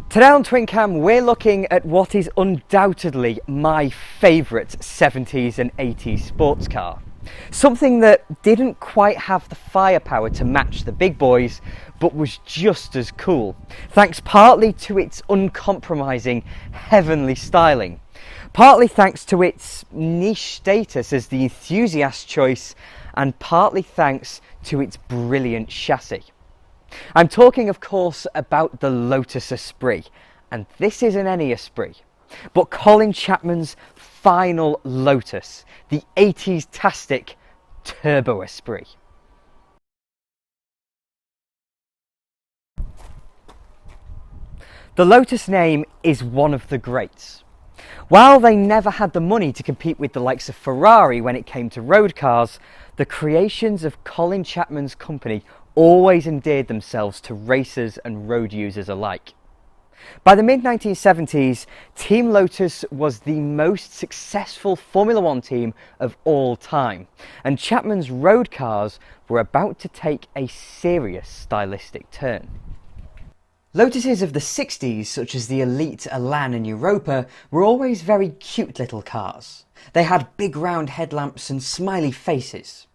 Today on Twin Cam, we're looking at what is undoubtedly my favourite 70s and 80s sports car. Something that didn't quite have the firepower to match the big boys, but was just as cool, thanks partly to its uncompromising heavenly styling, partly thanks to its niche status as the enthusiast choice, and partly thanks to its brilliant chassis. I'm talking, of course, about the Lotus Esprit, and this isn't any Esprit, but Colin Chapman's final Lotus, the 80s-tastic Turbo Esprit. The Lotus name is one of the greats. While they never had the money to compete with the likes of Ferrari when it came to road cars, the creations of Colin Chapman's company always endeared themselves to racers and road users alike. By the mid-1970s, Team Lotus was the most successful Formula One team of all time, and Chapman's road cars were about to take a serious stylistic turn. Lotuses of the 60s, such as the Elite, Elan and Europa, were always very cute little cars. They had big round headlamps and smiley faces.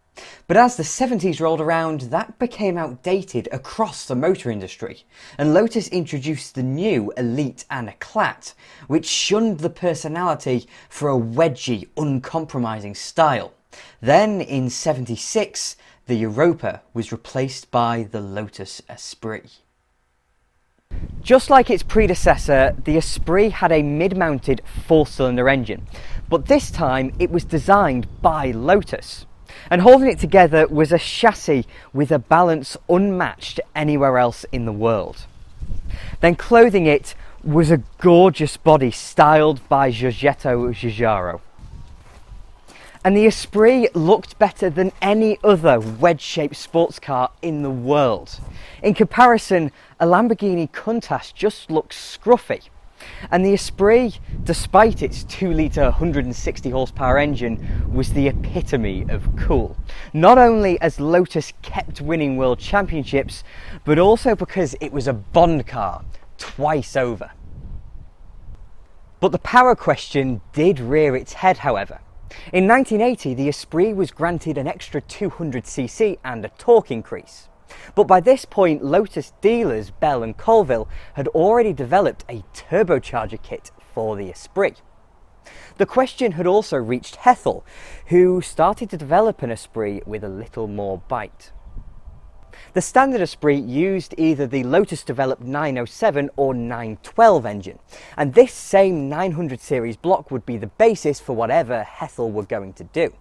But as the 70s rolled around, that became outdated across the motor industry, and Lotus introduced the new Elite and Eclat, which shunned the personality for a wedgy, uncompromising style. Then, in '76, the Europa was replaced by the Lotus Esprit. Just like its predecessor, the Esprit had a mid-mounted 4-cylinder engine, but this time it was designed by Lotus. And holding it together was a chassis with a balance unmatched anywhere else in the world. Then clothing it was a gorgeous body styled by Giorgetto Giugiaro. And the Esprit looked better than any other wedge-shaped sports car in the world. In comparison, a Lamborghini Countach just looks scruffy. And the Esprit, despite its 2-litre 160 horsepower engine, was the epitome of cool. Not only as Lotus kept winning world championships, but also because it was a Bond car twice over. But the power question did rear its head, however. In 1980, the Esprit was granted an extra 200cc and a torque increase. But by this point, Lotus dealers Bell and Colville had already developed a turbocharger kit for the Esprit. The question had also reached Hethel, who started to develop an Esprit with a little more bite. The standard Esprit used either the Lotus-developed 907 or 912 engine, and this same 900 series block would be the basis for whatever Hethel were going to do.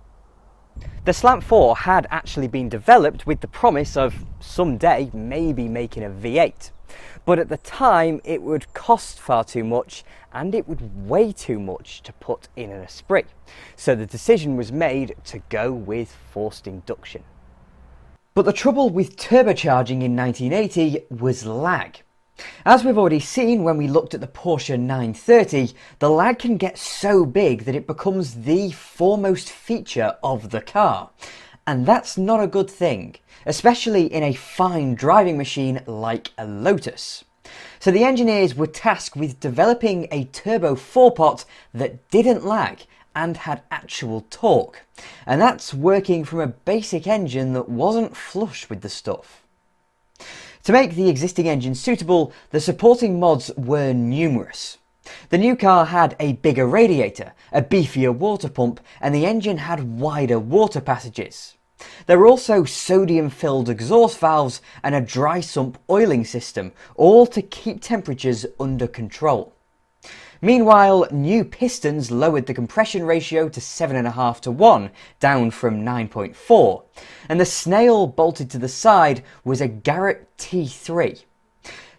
The Slant 4 had actually been developed with the promise of someday maybe making a V8, but at the time it would cost far too much and it would weigh too much to put in an Esprit, so the decision was made to go with forced induction. But the trouble with turbocharging in 1980 was lag. As we've already seen when we looked at the Porsche 930, the lag can get so big that it becomes the foremost feature of the car. And that's not a good thing, especially in a fine driving machine like a Lotus. So the engineers were tasked with developing a turbo 4-pot that didn't lag and had actual torque. And that's working from a basic engine that wasn't flush with the stuff. To make the existing engine suitable, the supporting mods were numerous. The new car had a bigger radiator, a beefier water pump, and the engine had wider water passages. There were also sodium-filled exhaust valves and a dry sump oiling system, all to keep temperatures under control. Meanwhile, new pistons lowered the compression ratio to 7.5 to 1, down from 9.4, and the snail bolted to the side was a Garrett T3.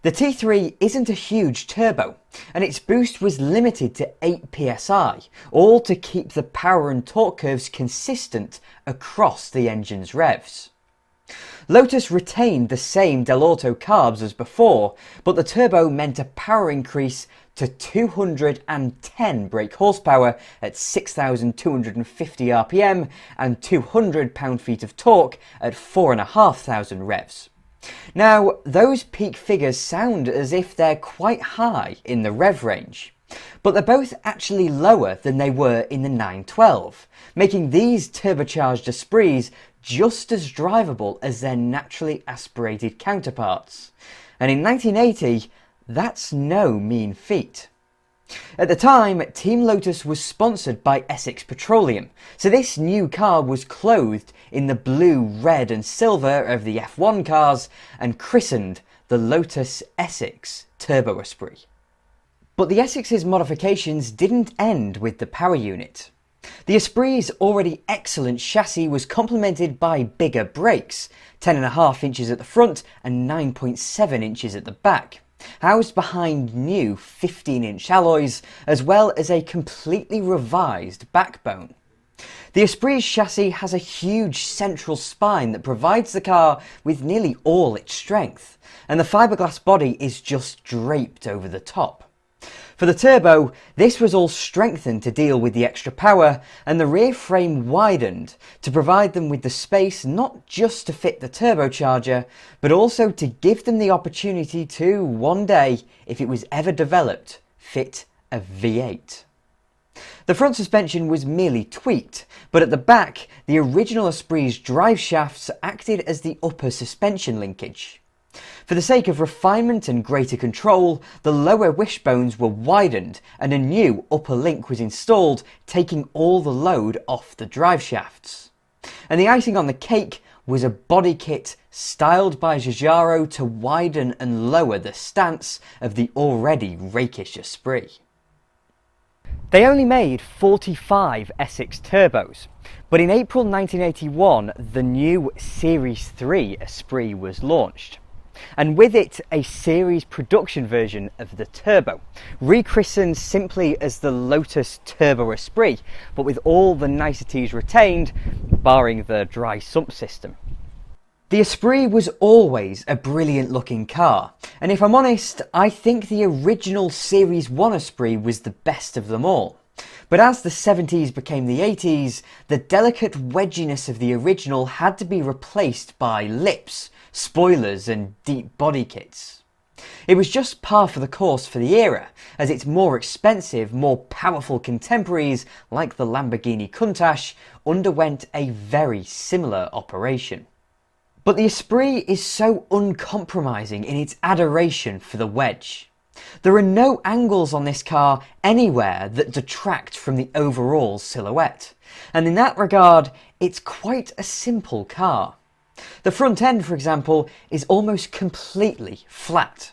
The T3 isn't a huge turbo, and its boost was limited to 8 psi, all to keep the power and torque curves consistent across the engine's revs. Lotus retained the same Dell'Orto carbs as before, but the turbo meant a power increase to 210 brake horsepower at 6,250 RPM and 200 pound-feet of torque at 4,500 revs. Now, those peak figures sound as if they're quite high in the rev range, but they're both actually lower than they were in the 912, making these turbocharged Esprits just as drivable as their naturally aspirated counterparts. And in 1980, that's no mean feat. At the time, Team Lotus was sponsored by Essex Petroleum, so this new car was clothed in the blue, red and silver of the F1 cars and christened the Lotus Essex Turbo Esprit. But the Essex's modifications didn't end with the power unit. The Esprit's already excellent chassis was complemented by bigger brakes, 10.5 inches at the front and 9.7 inches at the back, housed behind new 15-inch alloys, as well as a completely revised backbone. The Esprit's chassis has a huge central spine that provides the car with nearly all its strength, and the fiberglass body is just draped over the top. For the turbo, this was all strengthened to deal with the extra power, and the rear frame widened to provide them with the space not just to fit the turbocharger, but also to give them the opportunity to, one day, if it was ever developed, fit a V8. The front suspension was merely tweaked, but at the back, the original Esprit's drive shafts acted as the upper suspension linkage. For the sake of refinement and greater control, the lower wishbones were widened and a new upper link was installed, taking all the load off the drive shafts. And the icing on the cake was a body kit styled by Giugiaro to widen and lower the stance of the already rakish Esprit. They only made 45 Essex turbos, but in April 1981 the new Series 3 Esprit was launched. And with it a series production version of the turbo, rechristened simply as the Lotus Turbo Esprit, but with all the niceties retained, barring the dry sump system. The Esprit was always a brilliant looking car, and if I'm honest, I think the original Series 1 Esprit was the best of them all. But as the 70s became the 80s, the delicate wedginess of the original had to be replaced by lips, spoilers and deep body kits. It was just par for the course for the era, as its more expensive, more powerful contemporaries like the Lamborghini Countach underwent a very similar operation. But the Esprit is so uncompromising in its adoration for the wedge. There are no angles on this car anywhere that detract from the overall silhouette, and in that regard it's quite a simple car. The front end, for example, is almost completely flat.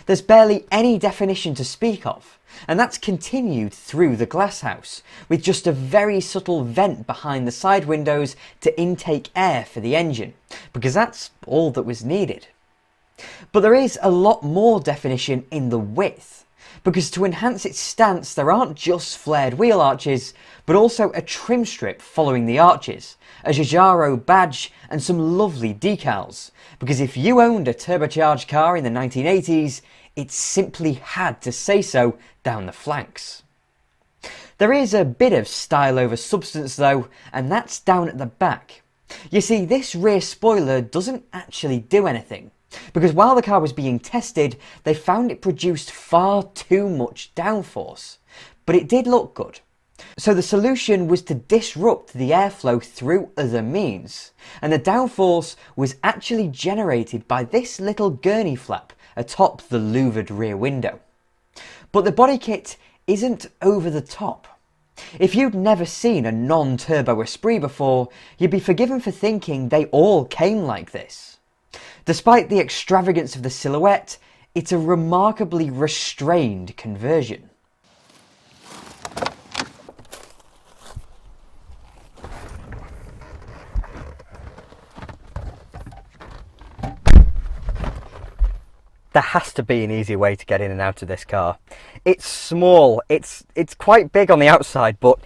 There's barely any definition to speak of, and that's continued through the glasshouse, with just a very subtle vent behind the side windows to intake air for the engine, because that's all that was needed. But there is a lot more definition in the width, because to enhance its stance there aren't just flared wheel arches, but also a trim strip following the arches, a Giugiaro badge and some lovely decals, because if you owned a turbocharged car in the 1980s, it simply had to say so down the flanks. There is a bit of style over substance though, and that's down at the back. You see, this rear spoiler doesn't actually do anything, because while the car was being tested, they found it produced far too much downforce, but it did look good. So the solution was to disrupt the airflow through other means, and the downforce was actually generated by this little gurney flap atop the louvered rear window. But the body kit isn't over the top. If you'd never seen a non-turbo Esprit before, you'd be forgiven for thinking they all came like this. Despite the extravagance of the silhouette, it's a remarkably restrained conversion. There has to be an easier way to get in and out of this car. It's small, it's quite big on the outside, but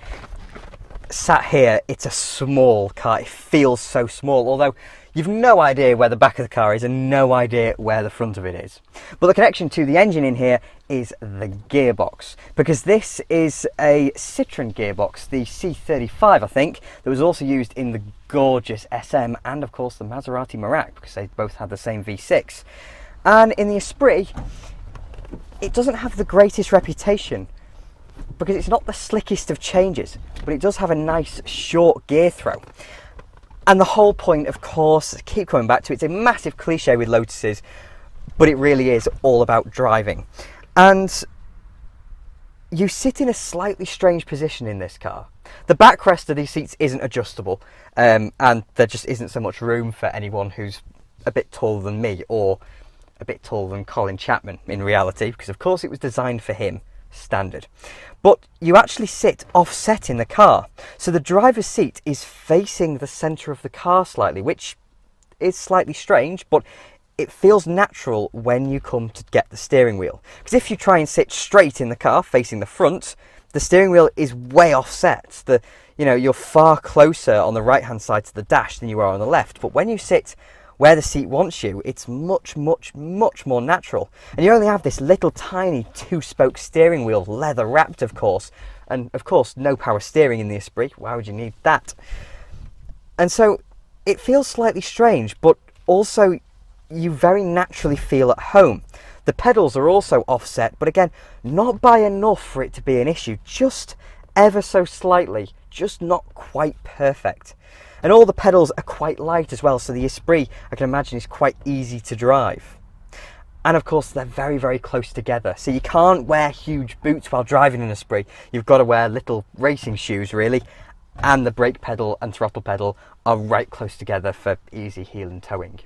sat here, it's a small car. It feels so small, although you've no idea where the back of the car is and no idea where the front of it is. But the connection to the engine in here is the gearbox, because this is a Citroen gearbox, the C35 I think, that was also used in the gorgeous SM and of course the Maserati Merak, because they both had the same V6. And in the Esprit, it doesn't have the greatest reputation because it's not the slickest of changes, but it does have a nice short gear throw. And the whole point, of course, I keep coming back to, it's a massive cliche with Lotuses, but it really is all about driving. And you sit in a slightly strange position in this car. The backrest of these seats isn't adjustable, and there just isn't so much room for anyone who's a bit taller than me or a bit taller than Colin Chapman in reality, because of course it was designed for him, standard. But you actually sit offset in the car, so the driver's seat is facing the centre of the car slightly, which is slightly strange, but it feels natural when you come to get the steering wheel. Because if you try and sit straight in the car facing the front, the steering wheel is way offset. You're far closer on the right hand side to the dash than you are on the left, but when you sit where the seat wants you, it's much, much, much more natural. And you only have this little tiny 2-spoke steering wheel, leather wrapped of course, and of course no power steering in the Esprit. Why would you need that? And so it feels slightly strange, but also you very naturally feel at home. The pedals are also offset, but again, not by enough for it to be an issue, just ever so slightly, just not quite perfect. And all the pedals are quite light as well, so the Esprit, I can imagine, is quite easy to drive. And of course, they're very, very close together. So you can't wear huge boots while driving an Esprit. You've got to wear little racing shoes, really. And the brake pedal and throttle pedal are right close together for easy heel and towing.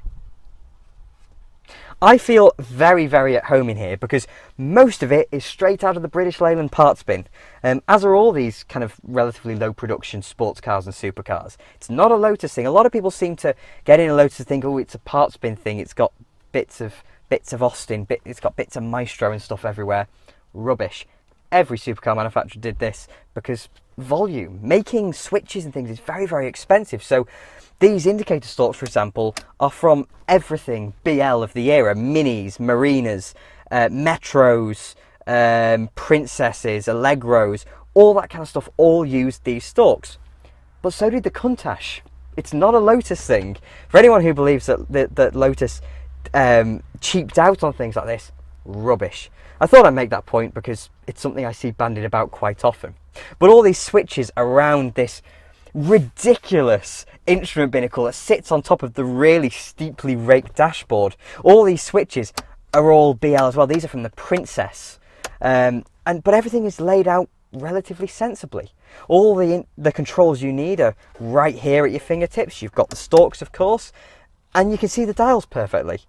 I feel very, very at home in here because most of it is straight out of the British Leyland parts bin, as are all these kind of relatively low production sports cars and supercars. It's not a Lotus thing. A lot of people seem to get in a Lotus and think, oh, it's a parts bin thing. It's got bits of Austin, it's got bits of Maestro and stuff everywhere. Rubbish. Every supercar manufacturer did this because volume. Making switches and things is very, very expensive. So these indicator stalks, for example, are from everything BL of the era. Minis, Marinas, Metros, Princesses, Allegros, all that kind of stuff all used these stalks. But so did the Countach. It's not a Lotus thing. For anyone who believes that Lotus cheaped out on things like this, rubbish. I thought I'd make that point because it's something I see bandied about quite often. But all these switches around this ridiculous instrument binnacle that sits on top of the really steeply raked dashboard, all these switches are all BL as well. These are from the Princess. But everything is laid out relatively sensibly. All the controls you need are right here at your fingertips. You've got the stalks, of course, and you can see the dials perfectly.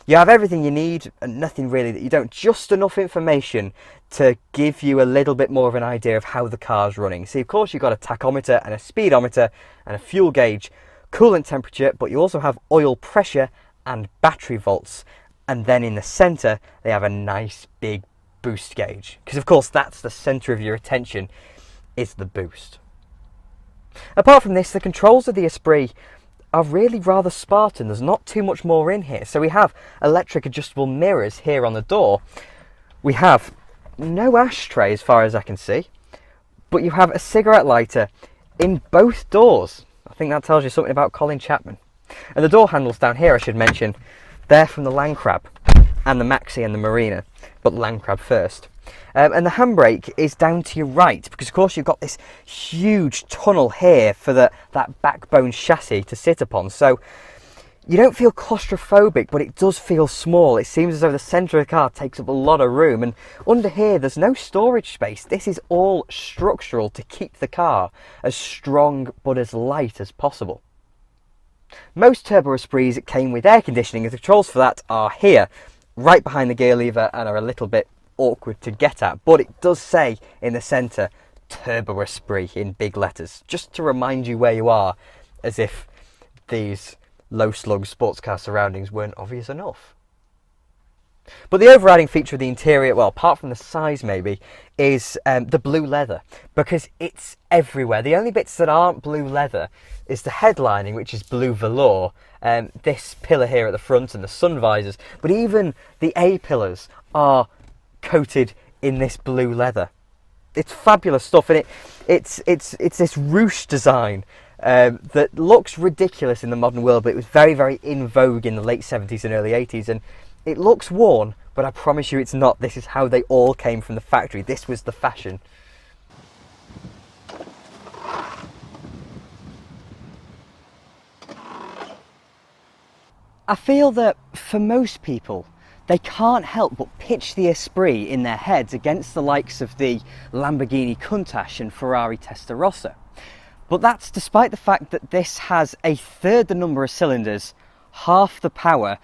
You have everything you need and nothing really that you don't. Just enough information to give you a little bit more of an idea of how the car's running. See, of course, you've got a tachometer and a speedometer and a fuel gauge, coolant temperature, but you also have oil pressure and battery volts. And then in the centre, they have a nice big boost gauge. Because, of course, that's the centre of your attention, is the boost. Apart from this, the controls of the Esprit are really rather Spartan. There's not too much more in here. So we have electric adjustable mirrors here on the door. We have no ashtray as far as I can see, but you have a cigarette lighter in both doors. I think that tells you something about Colin Chapman. And the door handles down here, I should mention, they're from the Landcrab and the Maxi and the Marina, but Landcrab first. And the handbrake is down to your right because, of course, you've got this huge tunnel here for that backbone chassis to sit upon. So you don't feel claustrophobic, but it does feel small. It seems as though the centre of the car takes up a lot of room. And under here, there's no storage space. This is all structural to keep the car as strong but as light as possible. Most Turbo Esprits came with air conditioning, and the controls for that are here, right behind the gear lever, and are a little bit awkward to get at, but it does say in the centre Turbo Esprit in big letters, just to remind you where you are, as if these low slug sports car surroundings weren't obvious enough. But the overriding feature of the interior, well, apart from the size maybe, is the blue leather, because it's everywhere. The only bits that aren't blue leather is the headlining, which is blue velour, this pillar here at the front and the sun visors, but even the A-pillars are coated in this blue leather. It's fabulous stuff, and it's this ruche design that looks ridiculous in the modern world, but it was very, very in vogue in the late 70s and early 80s, and it looks worn, but I promise you it's not. This is how they all came from the factory. This was the fashion. I feel that for most people, they can't help but pitch the Esprit in their heads against the likes of the Lamborghini Countach and Ferrari Testarossa. But that's despite the fact that this has a third the number of cylinders, half the power,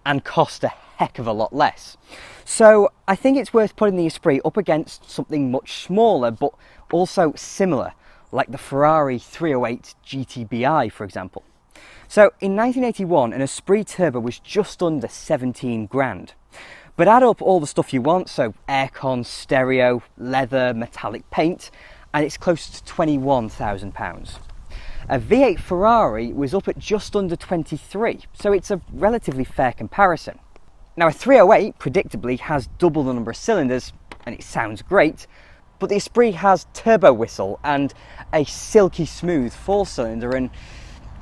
and cost a heck of a lot less. So I think it's worth putting the Esprit up against something much smaller but also similar, like the Ferrari 308 GTBI, for example. So in 1981, an Esprit Turbo was just under 17 grand. But add up all the stuff you want, so aircon, stereo, leather, metallic paint, and it's close to £21,000. A V8 Ferrari was up at just under 23, so it's a relatively fair comparison. Now a 308 predictably has double the number of cylinders, and it sounds great, but the Esprit has turbo whistle and a silky smooth 4-cylinder, and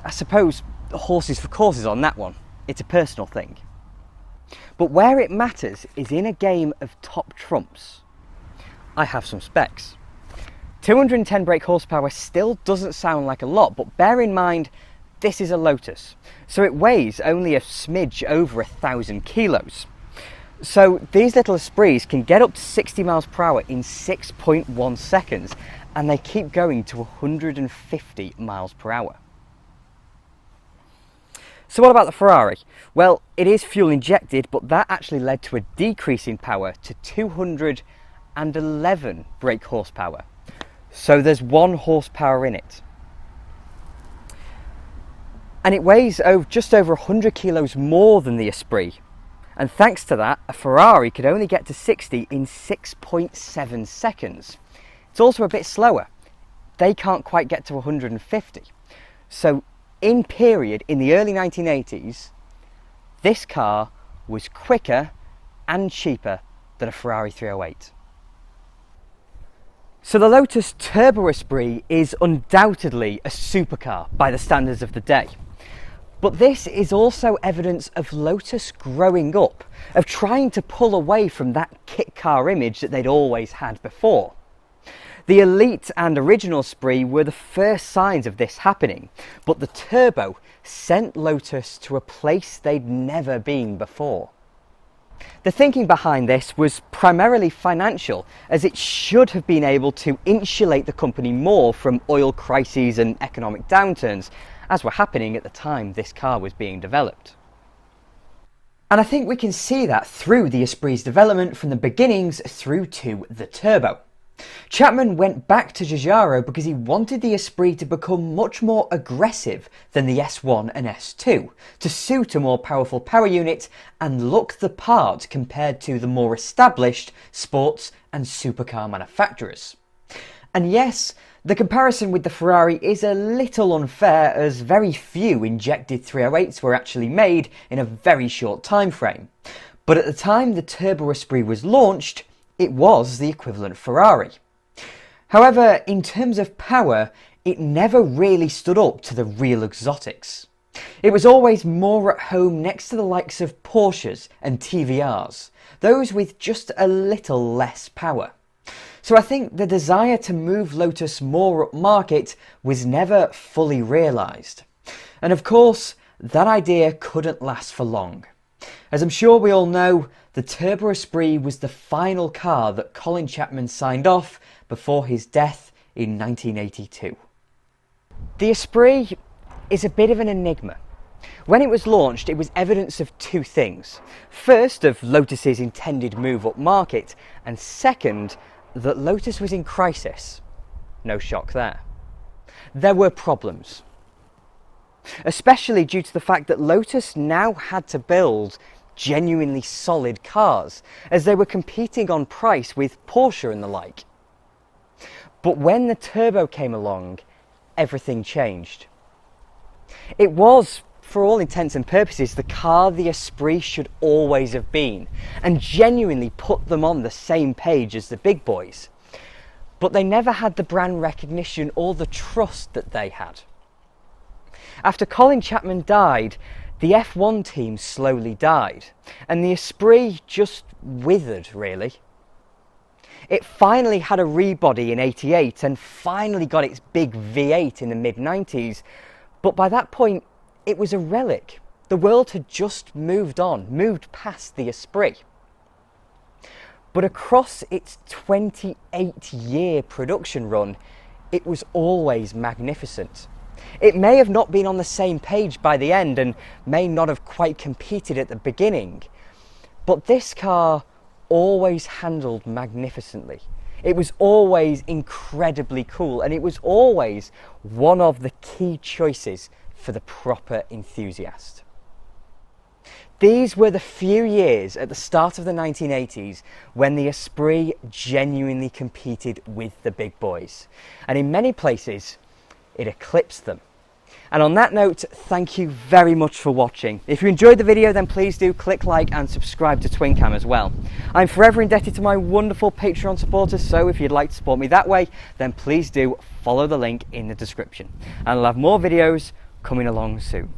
I suppose horses for courses on that one. It's a personal thing. But where it matters is in a game of top trumps. I have some specs. 210 brake horsepower still doesn't sound like a lot, but bear in mind this is a Lotus, so it weighs only a smidge over 1,000 kilos. So these little Esprits can get up to 60 miles per hour in 6.1 seconds, and they keep going to 150 miles per hour. So what about the Ferrari? Well, it is fuel injected, but that actually led to a decrease in power to 211 brake horsepower. So there's 1 horsepower in it. And it weighs just over 100 kilos more than the Esprit. And thanks to that, a Ferrari could only get to 60 in 6.7 seconds. It's also a bit slower. They can't quite get to 150. So in period, in the early 1980s, this car was quicker and cheaper than a Ferrari 308. So the Lotus Turbo Esprit is undoubtedly a supercar by the standards of the day. But this is also evidence of Lotus growing up, of trying to pull away from that kit car image that they'd always had before. The Elite and original Esprit were the first signs of this happening, but the Turbo sent Lotus to a place they'd never been before. The thinking behind this was primarily financial, as it should have been able to insulate the company more from oil crises and economic downturns, as were happening at the time this car was being developed. And I think we can see that through the Esprit's development from the beginnings through to the Turbo. Chapman went back to Giugiaro because he wanted the Esprit to become much more aggressive than the S1 and S2, to suit a more powerful power unit and look the part compared to the more established sports and supercar manufacturers. And yes, the comparison with the Ferrari is a little unfair, as very few injected 308s were actually made in a very short time frame. But at the time the Turbo Esprit was launched, it was the equivalent Ferrari. However, in terms of power, it never really stood up to the real exotics. It was always more at home next to the likes of Porsches and TVRs, those with just a little less power. So I think the desire to move Lotus more upmarket was never fully realised. And of course, that idea couldn't last for long. As I'm sure we all know, the Turbo Esprit was the final car that Colin Chapman signed off before his death in 1982. The Esprit is a bit of an enigma. When it was launched, it was evidence of two things. First, of Lotus's intended move up market, and second, that Lotus was in crisis. No shock there. There were problems, especially due to the fact that Lotus now had to build genuinely solid cars, as they were competing on price with Porsche and the like. But when the Turbo came along, everything changed. It was, for all intents and purposes, the car the Esprit should always have been, and genuinely put them on the same page as the big boys. But they never had the brand recognition or the trust that they had. After Colin Chapman died, the F1 team slowly died, and the Esprit just withered, really. It finally had a rebody in '88 and finally got its big V8 in the mid-90s, but by that point it was a relic. The world had just moved on, moved past the Esprit. But across its 28-year production run, it was always magnificent. It may have not been on the same page by the end and may not have quite competed at the beginning, but this car always handled magnificently. It was always incredibly cool, and it was always one of the key choices for the proper enthusiast. These were the few years at the start of the 1980s when the Esprit genuinely competed with the big boys, and in many places it eclipsed them. And on that note, thank you very much for watching. If you enjoyed the video, then please do click like and subscribe to TwinCam as well. I'm forever indebted to my wonderful Patreon supporters, so if you'd like to support me that way, then please do follow the link in the description. And I'll have more videos coming along soon.